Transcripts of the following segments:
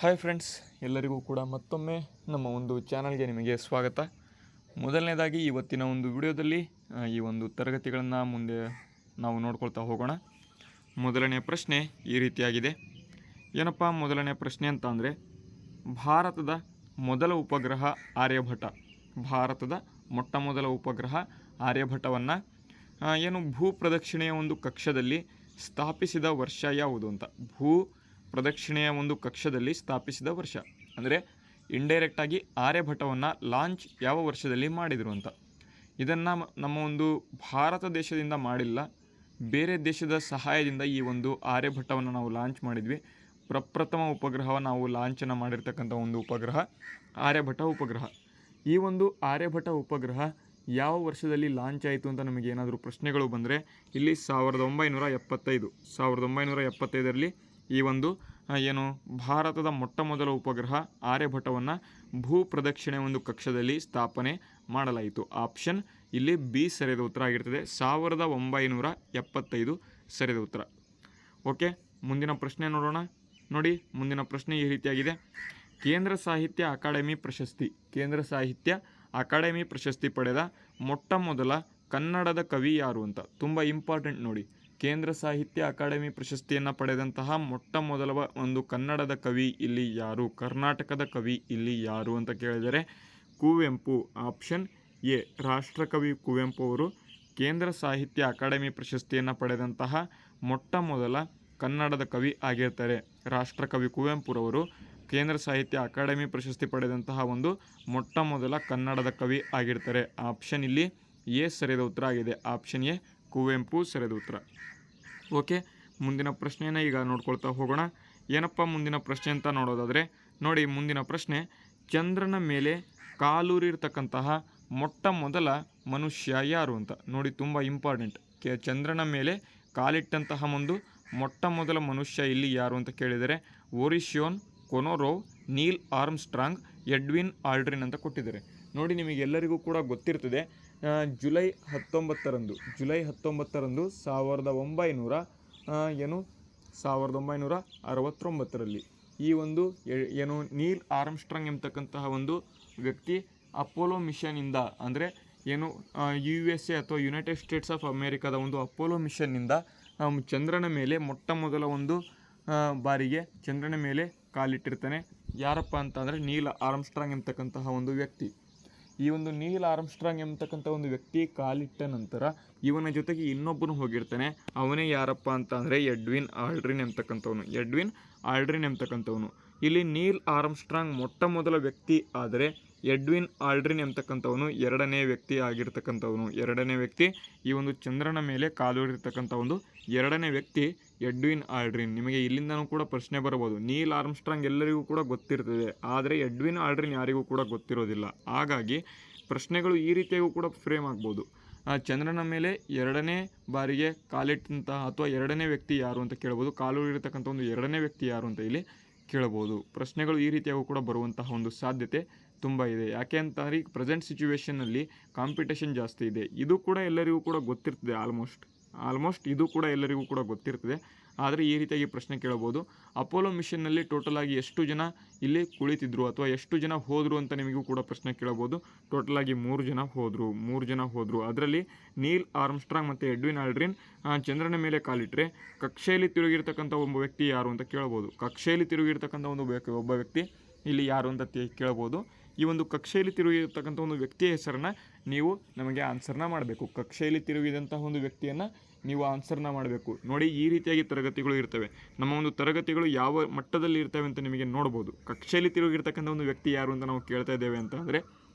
Hi friends, ಎಲ್ಲರಿಗೂ ಕೂಡ ಮತ್ತೊಮ್ಮೆ ನಮ್ಮ ಒಂದು ಚಾನಲ್ಗೆ ನಿಮಗೆ ಸ್ವಾಗತ. ಮೊದಲನೇದಾಗಿ ಇವತ್ತಿನ ಒಂದು ವಿಡಿಯೋದಲ್ಲಿ ಈ ಒಂದು ತರಗತಿಗಳನ್ನು ಮುಂದೆ ನಾವು ನೋಡ್ಕೊಳ್ತಾ ಹೋಗೋಣ. ಮೊದಲನೇ ಪ್ರಶ್ನೆ ಈ ರೀತಿಯಾಗಿದೆ. ಏನಪ್ಪ ಮೊದಲನೇ ಪ್ರಶ್ನೆ ಅಂತ ಅಂದರೆ, ಭಾರತದ ಮೊದಲ ಉಪಗ್ರಹ ಆರ್ಯಭಟ, ಭಾರತದ ಮೊಟ್ಟ ಮೊದಲ ಉಪಗ್ರಹ ಆರ್ಯಭಟವನ್ನು ಭೂ ಪ್ರದಕ್ಷಿಣೆಯ ಒಂದು ಕಕ್ಷದಲ್ಲಿ ಸ್ಥಾಪಿಸಿದ ವರ್ಷ ಯಾವುದು ಅಂತ. ಭೂ ಪ್ರದಕ್ಷಿಣೆಯ ಒಂದು ಕಕ್ಷದಲ್ಲಿ ಸ್ಥಾಪಿಸಿದ ವರ್ಷ ಅಂದರೆ ಇಂಡೈರೆಕ್ಟಾಗಿ ಆರ್ಯಭಟವನ್ನು ಲಾಂಚ್ ಯಾವ ವರ್ಷದಲ್ಲಿ ಮಾಡಿದರು ಅಂತ. ಇದನ್ನು ನಮ್ಮ ಒಂದು ಭಾರತ ದೇಶದಿಂದ ಮಾಡಿಲ್ಲ, ಬೇರೆ ದೇಶದ ಸಹಾಯದಿಂದ ಈ ಒಂದು ಆರ್ಯಭಟವನ್ನು ನಾವು ಲಾಂಚ್ ಮಾಡಿದ್ವಿ. ಪ್ರಪ್ರಥಮ ಉಪಗ್ರಹವನ್ನು ನಾವು ಲಾಂಚನ್ನು ಮಾಡಿರ್ತಕ್ಕಂಥ ಒಂದು ಉಪಗ್ರಹ ಆರ್ಯಭಟ ಉಪಗ್ರಹ. ಈ ಒಂದು ಆರ್ಯಭಟ ಉಪಗ್ರಹ ಯಾವ ವರ್ಷದಲ್ಲಿ ಲಾಂಚ್ ಆಯಿತು ಅಂತ ನಮಗೆ ಏನಾದರೂ ಪ್ರಶ್ನೆಗಳು ಬಂದರೆ ಇಲ್ಲಿ 1975ರಲ್ಲಿ ಈ ಒಂದು ಭಾರತದ ಮೊಟ್ಟ ಮೊದಲ ಉಪಗ್ರಹ ಆರ್ಯಭಟವನ್ನು ಭೂ ಪ್ರದಕ್ಷಿಣೆ ಒಂದು ಕಕ್ಷದಲ್ಲಿ ಸ್ಥಾಪನೆ ಮಾಡಲಾಯಿತು. ಆಪ್ಷನ್ ಇಲ್ಲಿ ಬಿ ಸರಿಯಾದ ಉತ್ತರ ಆಗಿರ್ತದೆ. 1975 ಸರಿಯಾದ ಉತ್ತರ. ಓಕೆ, ಮುಂದಿನ ಪ್ರಶ್ನೆ ನೋಡೋಣ. ನೋಡಿ, ಮುಂದಿನ ಪ್ರಶ್ನೆ ಈ ರೀತಿಯಾಗಿದೆ. ಕೇಂದ್ರ ಸಾಹಿತ್ಯ ಅಕಾಡೆಮಿ ಪ್ರಶಸ್ತಿ, ಕೇಂದ್ರ ಸಾಹಿತ್ಯ ಅಕಾಡೆಮಿ ಪ್ರಶಸ್ತಿ ಪಡೆದ ಮೊಟ್ಟ ಮೊದಲ ಕನ್ನಡದ ಕವಿ ಯಾರು ಅಂತ. ತುಂಬ ಇಂಪಾರ್ಟೆಂಟ್ ನೋಡಿ. ಕೇಂದ್ರ ಸಾಹಿತ್ಯ ಅಕಾಡೆಮಿ ಪ್ರಶಸ್ತಿಯನ್ನು ಪಡೆದಂತಹ ಮೊಟ್ಟ ಮೊದಲ ಒಂದು ಕನ್ನಡದ ಕವಿ ಇಲ್ಲಿ ಯಾರು, ಕರ್ನಾಟಕದ ಕವಿ ಇಲ್ಲಿ ಯಾರು ಅಂತ ಕೇಳಿದರೆ ಕುವೆಂಪು. ಆಪ್ಷನ್ ಎ, ರಾಷ್ಟ್ರಕವಿ ಕುವೆಂಪು ಅವರು ಕೇಂದ್ರ ಸಾಹಿತ್ಯ ಅಕಾಡೆಮಿ ಪ್ರಶಸ್ತಿಯನ್ನು ಪಡೆದಂತಹ ಮೊಟ್ಟ ಮೊದಲ ಕನ್ನಡದ ಕವಿ ಆಗಿರ್ತಾರೆ. ರಾಷ್ಟ್ರಕವಿ ಕುವೆಂಪುರವರು ಕೇಂದ್ರ ಸಾಹಿತ್ಯ ಅಕಾಡೆಮಿ ಪ್ರಶಸ್ತಿ ಪಡೆದಂತಹ ಒಂದು ಮೊಟ್ಟ ಮೊದಲ ಕನ್ನಡದ ಕವಿ ಆಗಿರ್ತಾರೆ. ಆಪ್ಷನ್ ಇಲ್ಲಿ ಎ ಸರಿಯಾದ ಉತ್ತರ ಆಗಿದೆ. ಆಪ್ಷನ್ ಎ, ಕುವೆಂಪು ಸರಿಯಾದ ಉತ್ತರ. ಓಕೆ, ಮುಂದಿನ ಪ್ರಶ್ನೆಯನ್ನು ಈಗ ನೋಡ್ಕೊಳ್ತಾ ಹೋಗೋಣ. ಏನಪ್ಪ ಮುಂದಿನ ಪ್ರಶ್ನೆ ಅಂತ ನೋಡೋದಾದರೆ ನೋಡಿ, ಮುಂದಿನ ಪ್ರಶ್ನೆ, ಚಂದ್ರನ ಮೇಲೆ ಕಾಲೂರಿರ್ತಕ್ಕಂತಹ ಮೊಟ್ಟ ಮೊದಲ ಮನುಷ್ಯ ಯಾರು ಅಂತ. ನೋಡಿ, ತುಂಬ ಇಂಪಾರ್ಟೆಂಟ್. ಚಂದ್ರನ ಮೇಲೆ ಕಾಲಿಟ್ಟಂತಹ ಒಂದು ಮೊಟ್ಟ ಮೊದಲ ಮನುಷ್ಯ ಇಲ್ಲಿ ಯಾರು ಅಂತ ಕೇಳಿದರೆ ಒರಿಶಿಯೋನ್ ಕೊನೊರೋವ್, ನೀಲ್ ಆರ್ಮ್ಸ್ಟ್ರಾಂಗ್, ಎಡ್ವಿನ್ ಆಲ್ಡ್ರಿನ್ ಅಂತ ಕೊಟ್ಟಿದ್ದಾರೆ. ನೋಡಿ, ನಿಮಗೆಲ್ಲರಿಗೂ ಕೂಡ ಗೊತ್ತಿರ್ತದೆ, ಜುಲೈ 19ರಂದು 1969ರಲ್ಲಿ ಈ ಒಂದು ನೀಲ್ ಆರ್ಮ್ಸ್ಟ್ರಾಂಗ್ ಎಂಬತಕ್ಕಂತಹ ಒಂದು ವ್ಯಕ್ತಿ ಅಪೋಲೋ ಮಿಷನ್ನಿಂದ, ಅಂದರೆ USA ಅಥವಾ ಯುನೈಟೆಡ್ ಸ್ಟೇಟ್ಸ್ ಆಫ್ ಅಮೇರಿಕಾದ ಒಂದು ಅಪೋಲೋ ಮಿಷನ್ನಿಂದ ಚಂದ್ರನ ಮೇಲೆ ಮೊಟ್ಟ ಮೊದಲ ಒಂದು ಬಾರಿಗೆ ಚಂದ್ರನ ಮೇಲೆ ಕಾಲಿಟ್ಟಿರ್ತಾನೆ. ಯಾರಪ್ಪ ಅಂತ ಅಂದರೆ ನೀಲ್ ಆರ್ಮ್ಸ್ಟ್ರಾಂಗ್ ಎಂಬತಕ್ಕಂತಹ ಒಂದು ವ್ಯಕ್ತಿ. ಈ ಒಂದು ನೀಲ್ ಆರ್ಮ್ಸ್ಟ್ರಾಂಗ್ ಎಂಬತಕ್ಕಂಥ ಒಂದು ವ್ಯಕ್ತಿ ಕಾಲಿಟ್ಟ ನಂತರ ಇವನ ಜೊತೆಗೆ ಇನ್ನೊಬ್ಬನು ಹೋಗಿರ್ತಾನೆ. ಅವನೇ ಯಾರಪ್ಪ ಅಂತ ಅಂದರೆ ಎಡ್ವಿನ್ ಆಲ್ಡ್ರಿನ್ ಎಂಬತಕ್ಕಂಥವನು. ಇಲ್ಲಿ ನೀಲ್ ಆರ್ಮ್ಸ್ಟ್ರಾಂಗ್ ಮೊಟ್ಟ ಮೊದಲ ವ್ಯಕ್ತಿ ಆದರೆ ಎಡ್ವಿನ್ ಆಲ್ಡ್ರಿನ್ ಎಂಬತಕ್ಕಂಥವನು ಎರಡನೇ ವ್ಯಕ್ತಿ ಆಗಿರ್ತಕ್ಕಂಥವನು. ಎರಡನೇ ವ್ಯಕ್ತಿ, ಈ ಒಂದು ಚಂದ್ರನ ಮೇಲೆ ಕಾಲೂರಿರ್ತಕ್ಕಂಥ ಒಂದು ಎರಡನೇ ವ್ಯಕ್ತಿ ಎಡ್ವಿನ್ ಆಲ್ಡ್ರಿನ್. ನಿಮಗೆ ಇಲ್ಲಿಂದನೂ ಕೂಡ ಪ್ರಶ್ನೆ ಬರಬಹುದು. ನೀಲ್ ಆರ್ಮ್ಸ್ಟ್ರಾಂಗ್ ಎಲ್ಲರಿಗೂ ಕೂಡ ಗೊತ್ತಿರ್ತದೆ, ಆದರೆ ಎಡ್ವಿನ್ ಆಲ್ಡ್ರಿನ್ ಯಾರಿಗೂ ಕೂಡ ಗೊತ್ತಿರೋದಿಲ್ಲ. ಹಾಗಾಗಿ ಪ್ರಶ್ನೆಗಳು ಈ ರೀತಿಯಾಗೂ ಕೂಡ ಫ್ರೇಮ್ ಆಗ್ಬೋದು. ಚಂದ್ರನ ಮೇಲೆ ಎರಡನೇ ಬಾರಿಗೆ ಕಾಲಿಟ್ಟಂತಹ ಅಥವಾ ಎರಡನೇ ವ್ಯಕ್ತಿ ಯಾರು ಅಂತ ಕೇಳ್ಬೋದು. ಕಾಲೂರಿರ್ತಕ್ಕಂಥ ಒಂದು ಎರಡನೇ ವ್ಯಕ್ತಿ ಯಾರು ಅಂತ ಇಲ್ಲಿ ಕೇಳ್ಬೋದು. ಪ್ರಶ್ನೆಗಳು ಈ ರೀತಿಯಾಗೂ ಕೂಡ ಬರುವಂತಹ ಒಂದು ಸಾಧ್ಯತೆ ತುಂಬ ಇದೆ. ಯಾಕೆ ಅಂತಂದರೆ ಈಗ ಪ್ರೆಸೆಂಟ್ ಸಿಚುವೇಷನ್ನಲ್ಲಿ ಕಾಂಪಿಟೇಷನ್ ಜಾಸ್ತಿ ಇದೆ. ಇದು ಕೂಡ ಎಲ್ಲರಿಗೂ ಕೂಡ ಗೊತ್ತಿರ್ತದೆ. ಆಲ್ಮೋಸ್ಟ್ ಇದು ಕೂಡ ಎಲ್ಲರಿಗೂ ಕೂಡ ಗೊತ್ತಿರ್ತದೆ. ಆದರೆ ಈ ರೀತಿಯಾಗಿ ಪ್ರಶ್ನೆ ಕೇಳಬಹುದು. ಅಪೋಲೋ ಮಿಷನ್ನಲ್ಲಿ ಟೋಟಲ್ ಆಗಿ ಎಷ್ಟು ಜನ ಇಲ್ಲಿ ಕುಳಿತಿದ್ರು ಅಥವಾ ಎಷ್ಟು ಜನ ಹೋದರು ಅಂತ ನಿಮಗೂ ಕೂಡ ಪ್ರಶ್ನೆ ಕೇಳಬಹುದು. ಟೋಟಲ್ ಆಗಿ 3 ಜನ ಹೋದರು. ಅದರಲ್ಲಿ ನೀಲ್ ಆರ್ಮ್ಸ್ಟ್ರಾಂಗ್ ಮತ್ತು ಎಡ್ವಿನ್ ಆಲ್ಡ್ರಿನ್ ಚಂದ್ರನ ಮೇಲೆ ಕಾಲಿಟ್ಟರೆ ಕಕ್ಷೆಯಲ್ಲಿ ತಿರುಗಿರ್ತಕ್ಕಂಥ ಒಬ್ಬ ವ್ಯಕ್ತಿ ಯಾರು ಅಂತ ಕೇಳಬಹುದು. ಕಕ್ಷೆಯಲ್ಲಿ ತಿರುಗಿರ್ತಕ್ಕಂಥ ಒಬ್ಬ ವ್ಯಕ್ತಿ ಇಲ್ಲಿ ಯಾರು ಅಂತ ಕೇಳಬಹುದು. ಈ ಒಂದು ಕಕ್ಷೆಯಲ್ಲಿ ತಿರುಗಿರ್ತಕ್ಕಂಥ ಒಂದು ವ್ಯಕ್ತಿಯ ಹೆಸರನ್ನು ನೀವು ನಮಗೆ ಆನ್ಸರ್ನ ಮಾಡಬೇಕು. ಕಕ್ಷೆಯಲ್ಲಿ ತಿರುಗಿದಂತಹ ಒಂದು ವ್ಯಕ್ತಿಯನ್ನು ನೀವು ಆನ್ಸರ್ನ ಮಾಡಬೇಕು. ನೋಡಿ, ಈ ರೀತಿಯಾಗಿ ತರಗತಿಗಳು ಇರ್ತವೆ. ನಮ್ಮ ಒಂದು ತರಗತಿಗಳು ಯಾವ ಮಟ್ಟದಲ್ಲಿ ಇರ್ತವೆ ಅಂತ ನಿಮಗೆ ನೋಡ್ಬೋದು. ಕಕ್ಷೆಯಲ್ಲಿ ತಿರುಗಿರ್ತಕ್ಕಂಥ ಒಂದು ವ್ಯಕ್ತಿ ಯಾರು ಅಂತ ನಾವು ಕೇಳ್ತಾ ಇದ್ದೇವೆ ಅಂತ ಅಂದರೆ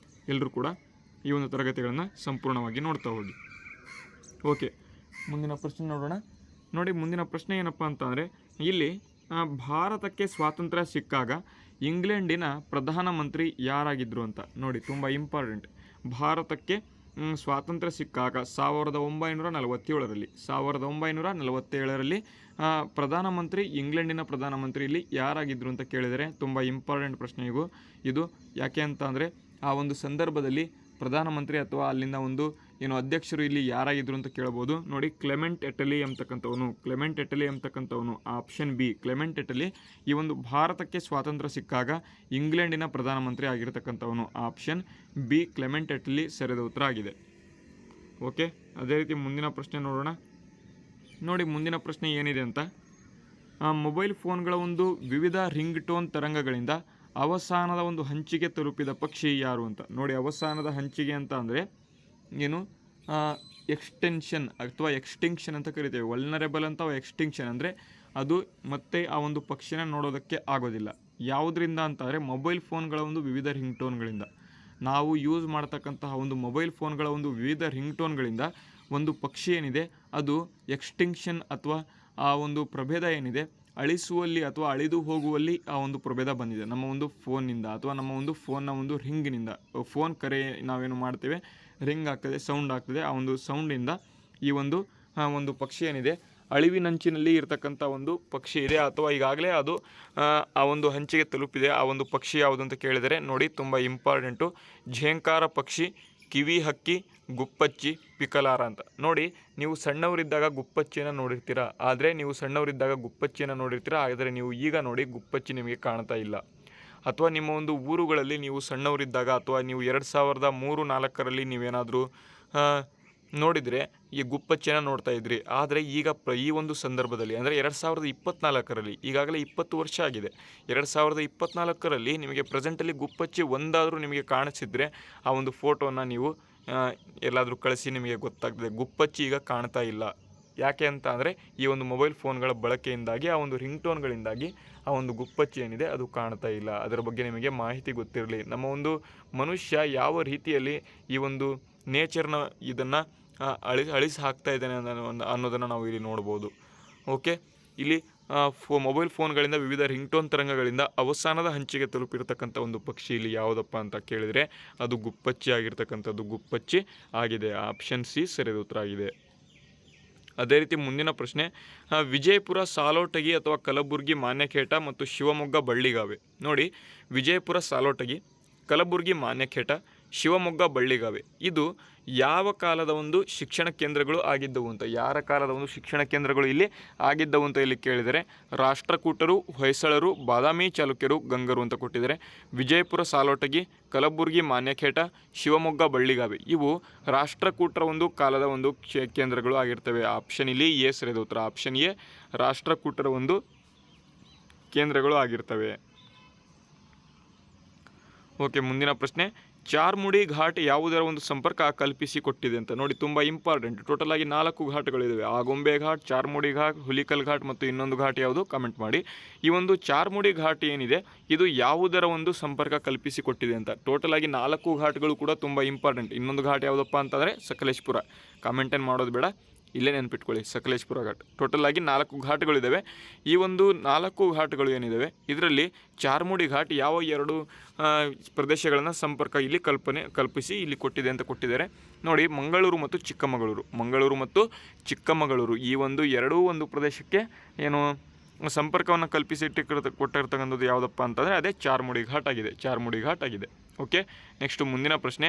ಎಲ್ಲರೂ ಕೂಡ ಈ ಒಂದು ತರಗತಿಗಳನ್ನು ಸಂಪೂರ್ಣವಾಗಿ ನೋಡ್ತಾ ಹೋಗಿ. ಓಕೆ, ಮುಂದಿನ ಪ್ರಶ್ನೆ ನೋಡೋಣ. ನೋಡಿ, ಮುಂದಿನ ಪ್ರಶ್ನೆ ಏನಪ್ಪ ಅಂತಂದರೆ ಇಲ್ಲಿ ಭಾರತಕ್ಕೆ ಸ್ವಾತಂತ್ರ್ಯ ಸಿಕ್ಕಾಗ ಇಂಗ್ಲೆಂಡಿನ ಪ್ರಧಾನಮಂತ್ರಿ ಯಾರಾಗಿದ್ದರು ಅಂತ. ನೋಡಿ, ತುಂಬ ಇಂಪಾರ್ಟೆಂಟ್. ಭಾರತಕ್ಕೆ ಸ್ವಾತಂತ್ರ್ಯ ಸಿಕ್ಕಾಗ 1947ರಲ್ಲಿ ಇಂಗ್ಲೆಂಡಿನ ಪ್ರಧಾನಮಂತ್ರಿ ಇಲ್ಲಿ ಯಾರಾಗಿದ್ದರು ಅಂತ ಕೇಳಿದರೆ ತುಂಬ ಇಂಪಾರ್ಟೆಂಟ್ ಪ್ರಶ್ನೆ ಇದು. ಯಾಕೆ ಅಂತ ಅಂದರೆ ಆ ಒಂದು ಸಂದರ್ಭದಲ್ಲಿ ಪ್ರಧಾನಮಂತ್ರಿ ಅಥವಾ ಅಲ್ಲಿನ ಒಂದು ಏನು ಅಧ್ಯಕ್ಷರು ಇಲ್ಲಿ ಯಾರಾಗಿದ್ರು ಅಂತ ಕೇಳ್ಬೋದು. ನೋಡಿ, ಕ್ಲೆಮೆಂಟ್ ಎಟಲಿ ಎಂಬತಕ್ಕಂಥವನು ಆಪ್ಷನ್ ಬಿ ಕ್ಲೆಮೆಂಟ್ ಎಟಲಿ ಈ ಒಂದು ಭಾರತಕ್ಕೆ ಸ್ವಾತಂತ್ರ್ಯ ಸಿಕ್ಕಾಗ ಇಂಗ್ಲೆಂಡಿನ ಪ್ರಧಾನಮಂತ್ರಿ ಆಗಿರತಕ್ಕಂಥವನು ಆಪ್ಷನ್ ಬಿ ಕ್ಲೆಮೆಂಟ್ ಎಟಲಿ ಸರಿಯಾದ ಉತ್ತರ ಆಗಿದೆ. ಓಕೆ, ಅದೇ ರೀತಿ ಮುಂದಿನ ಪ್ರಶ್ನೆ ನೋಡೋಣ. ನೋಡಿ, ಮುಂದಿನ ಪ್ರಶ್ನೆ ಏನಿದೆ ಅಂತ, ಮೊಬೈಲ್ ಫೋನ್ಗಳ ಒಂದು ವಿವಿಧ ರಿಂಗ್ ಟೋನ್ ತರಂಗಗಳಿಂದ ಅವಸಾನದ ಒಂದು ಹಂಚಿಗೆ ತಲುಪಿದ ಪಕ್ಷಿ ಯಾರು ಅಂತ. ನೋಡಿ, ಅವಸಾನದ ಹಂಚಿಗೆ ಅಂತ ಅಂದರೆ ಏನು, ಎಕ್ಸ್ಟೆನ್ಷನ್ ಅಥವಾ ಎಕ್ಸ್ಟಿಂಕ್ಷನ್ ಅಂತ ಕರಿತೇವೆ. ವಲ್ನರೇಬಲ್ ಅಂತ ಎಕ್ಸ್ಟಿಂಕ್ಷನ್ ಅಂದರೆ ಅದು ಮತ್ತೆ ಆ ಒಂದು ಪಕ್ಷಿನ ನೋಡೋದಕ್ಕೆ ಆಗೋದಿಲ್ಲ. ಯಾವುದರಿಂದ ಅಂತಂದರೆ ಮೊಬೈಲ್ ಫೋನ್ಗಳ ಒಂದು ವಿವಿಧ ರಿಂಗ್ ಟೋನ್ಗಳಿಂದ. ನಾವು ಯೂಸ್ ಮಾಡ್ತಕ್ಕಂತಹ ಒಂದು ಮೊಬೈಲ್ ಫೋನ್ಗಳ ಒಂದು ವಿವಿಧ ರಿಂಗ್ ಟೋನ್ಗಳಿಂದ ಒಂದು ಪಕ್ಷಿ ಏನಿದೆ ಅದು ಎಕ್ಸ್ಟಿಂಕ್ಷನ್ ಅಥವಾ ಆ ಒಂದು ಪ್ರಭೇದ ಏನಿದೆ ಅಳಿಸುವಲ್ಲಿ ಅಥವಾ ಅಳಿದು ಹೋಗುವಲ್ಲಿ ಆ ಒಂದು ಪ್ರಭೇದ ಬಂದಿದೆ ನಮ್ಮ ಒಂದು ಫೋನ್ನಿಂದ ಅಥವಾ ನಮ್ಮ ಒಂದು ಫೋನ್ನ ಒಂದು ರಿಂಗ್ನಿಂದ. ಫೋನ್ ಕರೆ ನಾವೇನು ಮಾಡ್ತೇವೆ, ರಿಂಗ್ ಆಗ್ತದೆ, ಸೌಂಡ್ ಆಗ್ತದೆ, ಆ ಒಂದು ಸೌಂಡಿಂದ ಈ ಒಂದು ಪಕ್ಷಿ ಏನಿದೆ ಅಳಿವಿನಂಚಿನಲ್ಲಿ ಇರತಕ್ಕಂಥ ಒಂದು ಪಕ್ಷಿ ಇದೆ ಅಥವಾ ಈಗಾಗಲೇ ಅದು ಆ ಒಂದು ಹಂಚಿಗೆ ತಲುಪಿದೆ. ಆ ಒಂದು ಪಕ್ಷಿ ಯಾವುದು ಅಂತ ಕೇಳಿದರೆ ನೋಡಿ, ತುಂಬ ಇಂಪಾರ್ಟೆಂಟು, ಝೇಂಕಾರ ಪಕ್ಷಿ, ಕಿವಿ ಹಕ್ಕಿ, ಗುಪ್ಪಚ್ಚಿ, ಪಿಕಲಾರ ಅಂತ. ನೋಡಿ, ನೀವು ಸಣ್ಣವರಿದ್ದಾಗ ಗುಪ್ಪಚ್ಚಿಯನ್ನು ನೋಡಿರ್ತೀರ, ಆದರೆ ನೀವು ಈಗ ನೋಡಿ ಗುಪ್ಪಚ್ಚಿ ನಿಮಗೆ ಕಾಣ್ತಾ ಇಲ್ಲ. ಅಥವಾ ನಿಮ್ಮ ಒಂದು ಊರುಗಳಲ್ಲಿ ನೀವು ಸಣ್ಣವರಿದ್ದಾಗ ಅಥವಾ ನೀವು 2003-4ರಲ್ಲಿ ನೀವೇನಾದರೂ ನೋಡಿದರೆ ಈ ಗುಪ್ಪಚ್ಚಿನ ನೋಡ್ತಾ ಇದ್ರಿ. ಆದರೆ ಈಗ ಈ ಒಂದು ಸಂದರ್ಭದಲ್ಲಿ ಅಂದರೆ 2024ರಲ್ಲಿ, ಈಗಾಗಲೇ 20 ವರ್ಷ ಆಗಿದೆ, 2024ರಲ್ಲಿ ನಿಮಗೆ ಪ್ರೆಸೆಂಟಲ್ಲಿ ಗುಪ್ಪಚ್ಚಿ ಒಂದಾದರೂ ನಿಮಗೆ ಕಾಣಿಸಿದರೆ ಆ ಒಂದು ಫೋಟೋನ ನೀವು ಎಲ್ಲಾದರೂ ಕಳಿಸಿ, ನಿಮಗೆ ಗೊತ್ತಾಗ್ತದೆ ಗುಪ್ಪಚ್ಚಿ ಈಗ ಕಾಣ್ತಾ ಇಲ್ಲ. ಯಾಕೆ ಅಂತ ಅಂದರೆ ಈ ಒಂದು ಮೊಬೈಲ್ ಫೋನ್ಗಳ ಬಳಕೆಯಿಂದಾಗಿ ಆ ಒಂದು ರಿಂಗ್ ಟೋನ್ಗಳಿಂದಾಗಿ ಆ ಒಂದು ಗುಪ್ಪಚ್ಚಿ ಏನಿದೆ ಅದು ಕಾಣ್ತಾ ಇಲ್ಲ. ಅದರ ಬಗ್ಗೆ ನಿಮಗೆ ಮಾಹಿತಿ ಗೊತ್ತಿರಲಿ. ನಮ್ಮ ಒಂದು ಮನುಷ್ಯ ಯಾವ ರೀತಿಯಲ್ಲಿ ಈ ಒಂದು ನೇಚರ್ನ ಇದನ್ನು ಅಳಿಸಿ ಹಾಕ್ತಾ ಇದ್ದಾನೆ ಅನ್ನೋದನ್ನು ನಾವು ಇಲ್ಲಿ ನೋಡ್ಬೋದು. ಓಕೆ, ಇಲ್ಲಿ ಮೊಬೈಲ್ ಫೋನ್ಗಳಿಂದ ವಿವಿಧ ರಿಂಗ್ ಟೋನ್ ತರಂಗಗಳಿಂದ ಅವಸಾನದ ಹಂಚಿಗೆ ತಲುಪಿರ್ತಕ್ಕಂಥ ಒಂದು ಪಕ್ಷಿ ಇಲ್ಲಿ ಯಾವುದಪ್ಪ ಅಂತ ಕೇಳಿದರೆ ಅದು ಗುಪ್ಪಚ್ಚಿ ಆಗಿರ್ತಕ್ಕಂಥದ್ದು, ಗುಪ್ಪಚ್ಚಿ ಆಗಿದೆ. ಆಪ್ಷನ್ ಸಿ ಸರಿಯಾದ ಉತ್ತರ ಆಗಿದೆ. ಅದೇ ರೀತಿ ಮುಂದಿನ ಪ್ರಶ್ನೆ, ವಿಜಯಪುರ ಸಾಲೋಟಗಿ ಅಥವಾ ಕಲಬುರ್ಗಿ ಮಾನ್ಯಖೇಟ ಮತ್ತು ಶಿವಮೊಗ್ಗ ಬಳ್ಳಿಗಾವೆ. ನೋಡಿ, ವಿಜಯಪುರ ಸಾಲೋಟಗಿ, ಕಲಬುರ್ಗಿ ಮಾನ್ಯಖೇಟ, ಶಿವಮೊಗ್ಗ ಬಳ್ಳಿಗಾವೆ ಇದು ಯಾವ ಕಾಲದ ಒಂದು ಶಿಕ್ಷಣ ಕೇಂದ್ರಗಳು ಆಗಿದ್ದವು ಅಂತ. ಯಾರ ಕಾಲದ ಒಂದು ಶಿಕ್ಷಣ ಕೇಂದ್ರಗಳು ಇಲ್ಲಿ ಆಗಿದ್ದವು ಅಂತ ಇಲ್ಲಿ ಕೇಳಿದರೆ ರಾಷ್ಟ್ರಕೂಟರು, ಹೊಯ್ಸಳರು, ಬಾದಾಮಿ ಚಾಲುಕ್ಯರು, ಗಂಗರು ಅಂತ ಕೊಟ್ಟಿದ್ದಾರೆ. ವಿಜಯಪುರ ಸಾಲೋಟಗಿ, ಕಲಬುರ್ಗಿ ಮಾನ್ಯಖೇಟ, ಶಿವಮೊಗ್ಗ ಬಳ್ಳಿಗಾವೆ ಇವು ರಾಷ್ಟ್ರಕೂಟರ ಒಂದು ಕಾಲದ ಒಂದು ಕೇಂದ್ರಗಳು ಆಗಿರ್ತವೆ. ಆಪ್ಷನ್ ಇಲ್ಲಿ ಎ ಸರಿಯಾದ ಉತ್ತರ. ಆಪ್ಷನ್ ಎ ರಾಷ್ಟ್ರಕೂಟರ ಒಂದು ಕೇಂದ್ರಗಳು ಆಗಿರ್ತವೆ. ಓಕೆ, ಮುಂದಿನ ಪ್ರಶ್ನೆ, ಚಾರ್ಮುಡಿ ಘಾಟ್ ಯಾವುದರ ಒಂದು ಸಂಪರ್ಕ ಕಲ್ಪಿಸಿಕೊಟ್ಟಿದೆ ಅಂತ. ನೋಡಿ, ತುಂಬ ಇಂಪಾರ್ಟೆಂಟ್. ಟೋಟಲ್ ಆಗಿ 4 ಘಾಟ್ಗಳಿದ್ದಾವೆ. ಆಗುಂಬೆ ಘಾಟ್, ಚಾರ್ಮುಡಿ ಘಾಟ್, ಹುಲಿಕಲ್ ಘಾಟ್ ಮತ್ತು ಇನ್ನೊಂದು ಘಾಟ್ ಯಾವುದು ಕಮೆಂಟ್ ಮಾಡಿ. ಈ ಒಂದು ಚಾರ್ಮುಡಿ ಘಾಟ್ ಏನಿದೆ ಇದು ಯಾವುದರ ಒಂದು ಸಂಪರ್ಕ ಕಲ್ಪಿಸಿಕೊಟ್ಟಿದೆ ಅಂತ. ಟೋಟಲ್ ಆಗಿ 4 ಘಾಟ್ಗಳು ಕೂಡ ತುಂಬ ಇಂಪಾರ್ಟೆಂಟ್. ಇನ್ನೊಂದು ಘಾಟ್ ಯಾವುದಪ್ಪ ಅಂತಂದರೆ ಸಕಲೇಶ್ಪುರ. ಕಾಮೆಂಟ್ ಏನು ಮಾಡೋದು ಬೇಡ, ಇಲ್ಲೇ ನೆನ್ಪಿಟ್ಕೊಳ್ಳಿ, ಸಕಲೇಶ್ಪುರ ಘಾಟ್. ಟೋಟಲ್ ಆಗಿ 4 ಘಾಟ್ಗಳಿದ್ದಾವೆ. ಈ ಒಂದು 4 ಘಾಟ್ಗಳು ಏನಿದ್ದಾವೆ ಇದರಲ್ಲಿ ಚಾರ್ಮುಡಿ ಘಾಟ್ ಯಾವ 2 ಪ್ರದೇಶಗಳನ್ನು ಸಂಪರ್ಕ ಇಲ್ಲಿ ಕಲ್ಪಿಸಿ ಇಲ್ಲಿ ಕೊಟ್ಟಿದೆ ಅಂತ ಕೊಟ್ಟಿದ್ದಾರೆ. ನೋಡಿ, ಮಂಗಳೂರು ಮತ್ತು ಚಿಕ್ಕಮಗಳೂರು ಈ ಎರಡೂ ಒಂದು ಪ್ರದೇಶಕ್ಕೆ ಏನು ಸಂಪರ್ಕವನ್ನು ಕೊಟ್ಟಿರ್ತಕ್ಕಂಥದ್ದು ಯಾವುದಪ್ಪ ಅಂತಂದರೆ ಅದೇ ಚಾರ್ಮುಡಿ ಘಾಟ್ ಆಗಿದೆ. ಓಕೆ, ನೆಕ್ಸ್ಟ್ ಮುಂದಿನ ಪ್ರಶ್ನೆ,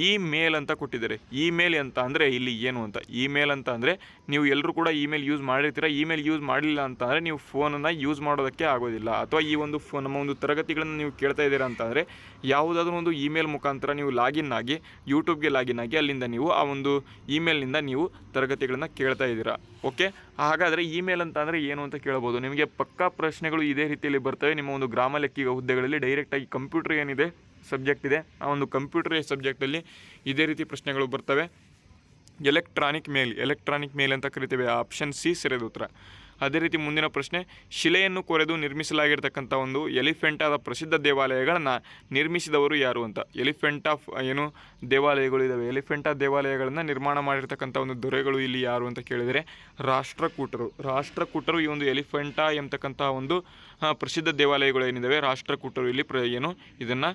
ಇಮೇಲ್ ಅಂತ ಕೊಟ್ಟಿದ್ದಾರೆ. ಇಮೇಲ್ ಅಂತ ಅಂದರೆ ಇಲ್ಲಿ ಏನು ಅಂತ. ಇಮೇಲ್ ಅಂತ ಅಂದರೆ ನೀವು ಎಲ್ಲರೂ ಕೂಡ ಇಮೇಲ್ ಯೂಸ್ ಮಾಡಿರ್ತೀರ. ಇಮೇಲ್ ಯೂಸ್ ಮಾಡಲಿಲ್ಲ ಅಂತಂದರೆ ನೀವು ಫೋನನ್ನು ಯೂಸ್ ಮಾಡೋದಕ್ಕೆ ಆಗೋದಿಲ್ಲ. ಅಥವಾ ಈ ಒಂದು ನಮ್ಮ ಒಂದು ತರಗತಿಗಳನ್ನು ನೀವು ಕೇಳ್ತಾ ಇದ್ದೀರಾ ಅಂತಂದರೆ ಯಾವುದಾದ್ರೂ ಒಂದು ಇಮೇಲ್ ಮುಖಾಂತರ ನೀವು ಲಾಗಿನ್ ಆಗಿ ಯೂಟ್ಯೂಬ್ಗೆ ಲಾಗಿನ್ ಆಗಿ ಅಲ್ಲಿಂದ ನೀವು ಆ ಒಂದು ಇಮೇಲ್ನಿಂದ ನೀವು ತರಗತಿಗಳನ್ನು ಕೇಳ್ತಾ ಇದ್ದೀರಾ. ಓಕೆ, ಹಾಗಾದರೆ ಇಮೇಲ್ ಅಂತ ಅಂದರೆ ಏನು ಅಂತ ಕೇಳ್ಬೋದು. ನಿಮಗೆ ಪಕ್ಕಾ ಪ್ರಶ್ನೆಗಳು ಇದೇ ರೀತಿಯಲ್ಲಿ ಬರ್ತವೆ. ನಿಮ್ಮ ಒಂದು ಗ್ರಾಮ ಲೆಕ್ಕಿಗ ಹುದ್ದೆಗಳಲ್ಲಿ ಡೈರೆಕ್ಟಾಗಿ ಕಂಪ್ಯೂಟರ್ ಏನಿದೆ ಸಬ್ಜೆಕ್ಟ್ ಇದೆ, ಆ ಒಂದು ಕಂಪ್ಯೂಟರ್ ಸಬ್ಜೆಕ್ಟಲ್ಲಿ ಇದೇ ರೀತಿ ಪ್ರಶ್ನೆಗಳು ಬರ್ತವೆ. ಎಲೆಕ್ಟ್ರಾನಿಕ್ ಮೇಲ್ ಅಂತ ಕರಿತೇವೆ. ಆಪ್ಷನ್ ಸಿ ಸರಿಯಾದ ಉತ್ತರ. ಅದೇ ರೀತಿ ಮುಂದಿನ ಪ್ರಶ್ನೆ, ಶಿಲೆಯನ್ನು ಕೊರೆದು ನಿರ್ಮಿಸಲಾಗಿರ್ತಕ್ಕಂಥ ಒಂದು ಎಲಿಫೆಂಟಾದ ಪ್ರಸಿದ್ಧ ದೇವಾಲಯಗಳನ್ನು ನಿರ್ಮಿಸಿದವರು ಯಾರು ಅಂತ. ದೇವಾಲಯಗಳು ಇದ್ದಾವೆ. ಎಲಿಫೆಂಟಾ ದೇವಾಲಯಗಳನ್ನು ನಿರ್ಮಾಣ ಮಾಡಿರ್ತಕ್ಕಂಥ ಒಂದು ದೊರೆಗಳು ಇಲ್ಲಿ ಯಾರು ಅಂತ ಕೇಳಿದರೆ ರಾಷ್ಟ್ರಕೂಟರು ಈ ಒಂದು ಎಲಿಫೆಂಟಾ ಎಂಬತಕ್ಕಂಥ ಒಂದು ಪ್ರಸಿದ್ಧ ದೇವಾಲಯಗಳು ಏನಿದ್ದಾವೆ ರಾಷ್ಟ್ರಕೂಟರು ಇಲ್ಲಿ ಇದನ್ನು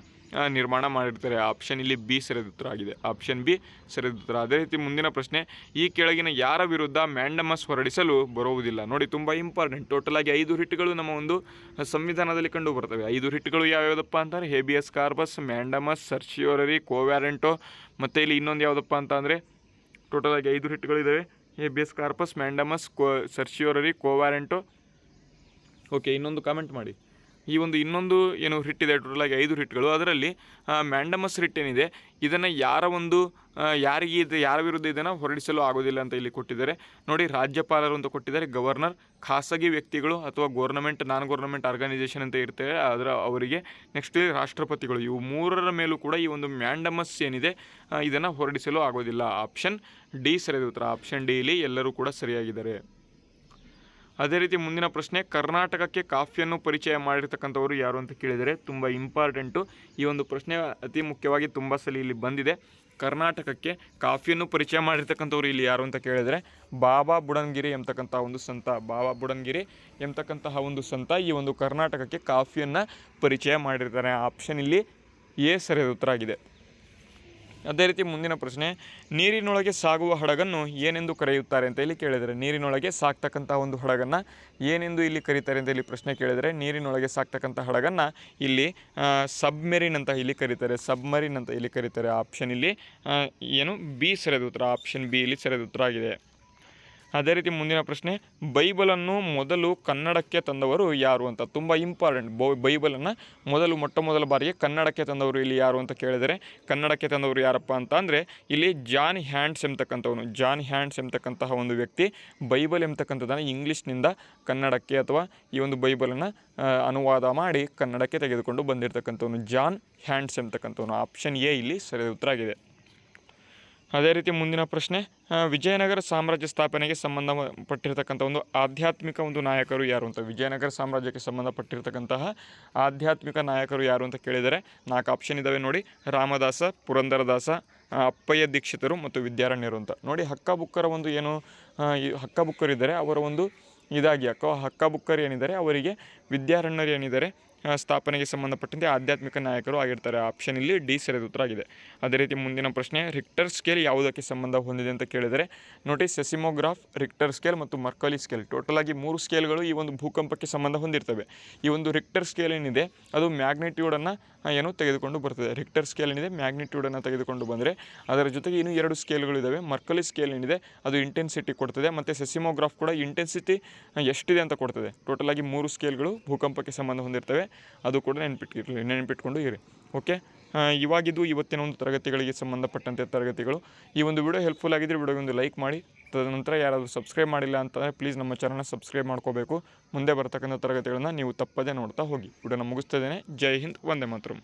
ನಿರ್ಮಾಣ ಮಾಡಿರ್ತಾರೆ. ಆಪ್ಷನ್ ಇಲ್ಲಿ ಬಿ ಸರಿಯಾದ ಉತ್ತರ ಆಗಿದೆ. ಆಪ್ಷನ್ ಬಿ ಸರಿಯಾದ ಉತ್ತರ. ಅದೇ ರೀತಿ ಮುಂದಿನ ಪ್ರಶ್ನೆ, ಈ ಕೆಳಗಿನ ಯಾರ ವಿರುದ್ಧ ಮ್ಯಾಂಡಮಸ್ ಹೊರಡಿಸಲು ಬರುವುದಿಲ್ಲ? ನೋಡಿ, ತುಂಬ ಇಂಪಾರ್ಟೆಂಟ್. ಟೋಟಲ್ ಆಗಿ 5 ರಿಟ್ಗಳು ನಮ್ಮ ಒಂದು ಸಂವಿಧಾನದಲ್ಲಿ ಕಂಡು ಬರ್ತವೆ. 5 ರಿಟ್ಗಳು ಯಾವ್ಯಾವುದಪ್ಪ ಅಂತಾರೆ? Habeas corpus, mandamus, certiorari, quo warranto, ಮತ್ತು ಇಲ್ಲಿ ಇನ್ನೊಂದು ಯಾವುದಪ್ಪ ಅಂತ ಅಂದರೆ ಟೋಟಲ್ ಆಗಿ 5 ರಿಟ್ಗಳಿದ್ದಾವೆ. Habeas corpus, mandamus, certiorari, quo warranto. Okay, ಇನ್ನೊಂದು ಕಾಮೆಂಟ್ ಮಾಡಿ. ಈ ಒಂದು ಇನ್ನೊಂದು ಏನು ರಿಟ್ ಇದೆ, ಟೋಟಲ್ ಆಗಿ 5 ರಿಟ್ಗಳು. ಅದರಲ್ಲಿ ಮ್ಯಾಂಡಮಸ್ ರಿಟ್ ಏನಿದೆ, ಇದನ್ನು ಯಾರ ವಿರುದ್ಧ ಇದನ್ನು ಹೊರಡಿಸಲು ಆಗೋದಿಲ್ಲ ಅಂತ ಇಲ್ಲಿ ಕೊಟ್ಟಿದ್ದಾರೆ. ನೋಡಿ, ರಾಜ್ಯಪಾಲರು ಅಂತ ಕೊಟ್ಟಿದ್ದಾರೆ, ಗವರ್ನರ್, ಖಾಸಗಿ ವ್ಯಕ್ತಿಗಳು ಅಥವಾ ನಾನ್ ಗೌರ್ನಮೆಂಟ್ ಆರ್ಗನೈಸೇಷನ್ ಅಂತ ಇರ್ತೇವೆ ಅವರಿಗೆ, ನೆಕ್ಸ್ಟ್ ರಾಷ್ಟ್ರಪತಿಗಳು. ಇವು 3ರ ಮೇಲೂ ಕೂಡ ಈ ಒಂದು ಮ್ಯಾಂಡಮಸ್ ಏನಿದೆ ಇದನ್ನು ಹೊರಡಿಸಲು ಆಗೋದಿಲ್ಲ. ಆಪ್ಷನ್ ಡಿ ಸರಿಯಾದ ಉತ್ತರ. ಆಪ್ಷನ್ ಡಿ ಇಲ್ಲಿ ಎಲ್ಲರೂ ಕೂಡ ಸರಿಯಾಗಿದ್ದಾರೆ. ಅದೇ ರೀತಿ ಮುಂದಿನ ಪ್ರಶ್ನೆ, ಕರ್ನಾಟಕಕ್ಕೆ ಕಾಫಿಯನ್ನು ಪರಿಚಯ ಮಾಡಿರ್ತಕ್ಕಂಥವರು ಯಾರು ಅಂತ ಕೇಳಿದರೆ, ತುಂಬ ಇಂಪಾರ್ಟೆಂಟು. ಈ ಒಂದು ಪ್ರಶ್ನೆ ಅತಿ ಮುಖ್ಯವಾಗಿ ತುಂಬ ಸಲ ಇಲ್ಲಿ ಬಂದಿದೆ. ಕರ್ನಾಟಕಕ್ಕೆ ಕಾಫಿಯನ್ನು ಪರಿಚಯ ಮಾಡಿರ್ತಕ್ಕಂಥವ್ರು ಇಲ್ಲಿ ಯಾರು ಅಂತ ಕೇಳಿದರೆ, ಬಾಬಾ ಬುಡನ್ಗಿರಿ ಎಂಬತಕ್ಕಂಥ ಒಂದು ಸಂತ. ಬಾಬಾ ಬುಡನ್ಗಿರಿ ಎಂಬತಕ್ಕಂತಹ ಒಂದು ಸಂತ ಈ ಒಂದು ಕರ್ನಾಟಕಕ್ಕೆ ಕಾಫಿಯನ್ನು ಪರಿಚಯ ಮಾಡಿರ್ತಾರೆ. ಆಪ್ಷನ್ ಇಲ್ಲಿ ಎ ಸರಿಯಾದ ಉತ್ತರ ಆಗಿದೆ. ಅದೇ ರೀತಿ ಮುಂದಿನ ಪ್ರಶ್ನೆ, ನೀರಿನೊಳಗೆ ಸಾಗುವ ಹಡಗನ್ನು ಏನೆಂದು ಕರೆಯುತ್ತಾರೆ ಅಂತ ಇಲ್ಲಿ ಕೇಳಿದರೆ, ನೀರಿನೊಳಗೆ ಸಾಕ್ತಕ್ಕಂಥ ಒಂದು ಹಡಗನ್ನು ಏನೆಂದು ಇಲ್ಲಿ ಕರೀತಾರೆ ಅಂತ ಇಲ್ಲಿ ಪ್ರಶ್ನೆ ಕೇಳಿದರೆ, ನೀರಿನೊಳಗೆ ಸಾಕ್ತಕ್ಕಂಥ ಹಡಗನ್ನು ಇಲ್ಲಿ ಸಬ್ಮೆರಿನ್ ಅಂತ ಇಲ್ಲಿ ಕರೀತಾರೆ. ಸಬ್ಮರಿನ್ ಅಂತ ಇಲ್ಲಿ ಕರೀತಾರೆ. ಆಪ್ಷನ್ ಇಲ್ಲಿ ಏನು ಬಿ ಸರಿಯಾದ ಉತ್ತರ. ಆಪ್ಷನ್ ಬಿ ಇಲ್ಲಿ ಸರಿಯಾದ ಉತ್ತರ ಆಗಿದೆ. ಅದೇ ರೀತಿ ಮುಂದಿನ ಪ್ರಶ್ನೆ, ಬೈಬಲನ್ನು ಮೊದಲು ಕನ್ನಡಕ್ಕೆ ತಂದವರು ಯಾರು ಅಂತ. ತುಂಬ ಇಂಪಾರ್ಟೆಂಟ್. ಬೈಬಲನ್ನು ಮೊಟ್ಟ ಮೊದಲ ಬಾರಿಗೆ ಕನ್ನಡಕ್ಕೆ ತಂದವರು ಇಲ್ಲಿ ಯಾರು ಅಂತ ಕೇಳಿದರೆ, ಕನ್ನಡಕ್ಕೆ ತಂದವರು ಯಾರಪ್ಪ ಅಂತ ಅಂದರೆ ಇಲ್ಲಿ ಜಾನ್ ಹ್ಯಾಂಡ್ಸ್ ಎಂಬತಕ್ಕಂಥವನು. ಜಾನ್ ಹ್ಯಾಂಡ್ಸ್ ಎಂಬತಕ್ಕಂತಹ ಒಂದು ವ್ಯಕ್ತಿ ಬೈಬಲ್ ಎಂಬತಕ್ಕಂಥದ್ದನ್ನು ಇಂಗ್ಲೀಷ್ನಿಂದ ಕನ್ನಡಕ್ಕೆ ಅಥವಾ ಈ ಒಂದು ಬೈಬಲನ್ನು ಅನುವಾದ ಮಾಡಿ ಕನ್ನಡಕ್ಕೆ ತೆಗೆದುಕೊಂಡು ಬಂದಿರತಕ್ಕಂಥವನು ಜಾನ್ ಹ್ಯಾಂಡ್ಸ್ ಎಂಬತಕ್ಕಂಥವನು. ಆಪ್ಷನ್ ಎ ಇಲ್ಲಿ ಸರಿಯಾದ ಉತ್ತರ ಆಗಿದೆ. ಅದೇ ರೀತಿ ಮುಂದಿನ ಪ್ರಶ್ನೆ, ವಿಜಯನಗರ ಸಾಮ್ರಾಜ್ಯ ಸ್ಥಾಪನೆಗೆ ಸಂಬಂಧಪಟ್ಟಿರ್ತಕ್ಕಂಥ ಒಂದು ಆಧ್ಯಾತ್ಮಿಕ ಒಂದು ನಾಯಕರು ಯಾರು ಅಂತ. ವಿಜಯನಗರ ಸಾಮ್ರಾಜ್ಯಕ್ಕೆ ಸಂಬಂಧಪಟ್ಟಿರ್ತಕ್ಕಂತಹ ಆಧ್ಯಾತ್ಮಿಕ ನಾಯಕರು ಯಾರು ಅಂತ ಕೇಳಿದರೆ 4 ಆಪ್ಷನ್ ಇದ್ದಾವೆ ನೋಡಿ. ರಾಮದಾಸ, ಪುರಂದರದಾಸ, ಅಪ್ಪಯ್ಯ ದೀಕ್ಷಿತರು ಮತ್ತು ವಿದ್ಯಾರಣ್ಯರು ಅಂತ. ನೋಡಿ, ಹಕ್ಕಬುಕ್ಕರ ಒಂದು ಏನು ಹಕ್ಕಬುಕ್ಕರಿದ್ದಾರೆ ಅವರ ಒಂದು ಇದಾಗಿ ಹಕ್ಕಬುಕ್ಕರು ಏನಿದ್ದಾರೆ ಅವರಿಗೆ ವಿದ್ಯಾರಣ್ಯರು ಏನಿದ್ದಾರೆ ಸ್ಥಾಪನೆಗೆ ಸಂಬಂಧಪಟ್ಟಂತೆ ಆಧ್ಯಾತ್ಮಿಕ ನಾಯಕರು ಆಗಿರ್ತಾರೆ. ಆಪ್ಷನ್ ಇಲ್ಲಿ ಡಿ ಸರಿಯಾದ ಉತ್ತರ ಆಗಿದೆ. ಅದೇ ರೀತಿ ಮುಂದಿನ ಪ್ರಶ್ನೆ, ರಿಕ್ಟರ್ ಸ್ಕೇಲ್ ಯಾವುದಕ್ಕೆ ಸಂಬಂಧ ಹೊಂದಿದೆ ಅಂತ ಕೇಳಿದರೆ, ನೋಡಿ, ಸೆಸಿಮೋಗ್ರಾಫ್, ರಿಕ್ಟರ್ ಸ್ಕೇಲ್ ಮತ್ತು ಮರ್ಕಲಿ ಸ್ಕೇಲ್. ಟೋಟಲ್ ಆಗಿ 3 ಸ್ಕೇಲ್ಗಳು ಈ ಒಂದು ಭೂಕಂಪಕ್ಕೆ ಸಂಬಂಧ ಹೊಂದಿರ್ತವೆ. ಈ ಒಂದು ರಿಕ್ಟರ್ ಸ್ಕೇಲ್ ಏನಿದೆ ಅದು ಮ್ಯಾಗ್ನಿಟ್ಯೂಡನ್ನು ಏನು ತೆಗೆದುಕೊಂಡು ಬರ್ತದೆ. ರಿಕ್ಟರ್ ಸ್ಕೇಲ್ ಏನಿದೆ ಮ್ಯಾಗ್ನಿಟ್ಯೂಡನ್ನು ತೆಗೆದುಕೊಂಡು ಬಂದರೆ, ಅದರ ಜೊತೆಗೆ ಇನ್ನೂ 2 ಸ್ಕೇಲ್ಗಳಿದ್ದಾವೆ. ಮರ್ಕಲಿ ಸ್ಕೇಲ್ ಏನಿದೆ ಅದು ಇಂಟೆನ್ಸಿಟಿ ಕೊಡ್ತದೆ, ಮತ್ತು ಸೆಸಿಮೋಗ್ರಾಫ್ ಕೂಡ ಇಂಟೆನ್ಸಿಟಿ ಎಷ್ಟಿದೆ ಅಂತ ಕೊಡ್ತದೆ. ಟೋಟಲ್ ಆಗಿ 3 ಸ್ಕೇಲ್ಗಳು ಭೂಕಂಪಕ್ಕೆ ಸಂಬಂಧ ಹೊಂದಿರ್ತವೆ. ಅದು ಕೂಡ ನೆನಪಿಟ್ಕೊಂಡು ಇರಿ. ಓಕೆ, ಇವಾಗಿದ್ದು ಇವತ್ತಿನ ಒಂದು ತರಗತಿಗಳಿಗೆ ಸಂಬಂಧಪಟ್ಟಂತೆ ತರಗತಿಗಳು. ಈ ಒಂದು ವಿಡಿಯೋ ಹೆಲ್ಪ್ಫುಲ್ ಆಗಿದ್ದರೆ ವಿಡಿಯೋಗೆ ಒಂದು ಲೈಕ್ ಮಾಡಿ. ತದನಂತರ ಯಾರಾದರೂ ಸಬ್ಸ್ಕ್ರೈಬ್ ಮಾಡಿಲ್ಲ ಅಂತಂದರೆ ಪ್ಲೀಸ್ ನಮ್ಮ ಚಾನಲ್ನ ಸಬ್ಸ್ಕ್ರೈಬ್ ಮಾಡ್ಕೋಬೇಕು. ಮುಂದೆ ಬರ್ತಕ್ಕಂಥ ತರಗತಿಗಳನ್ನು ನೀವು ತಪ್ಪದೇ ನೋಡ್ತಾ ಹೋಗಿ. ವಿಡಿಯೋನ ಮುಗಿಸ್ತಾ ಇದ್ದೇನೆ. ಜೈ ಹಿಂದ್, ವಂದೇ ಮಾತರಂ.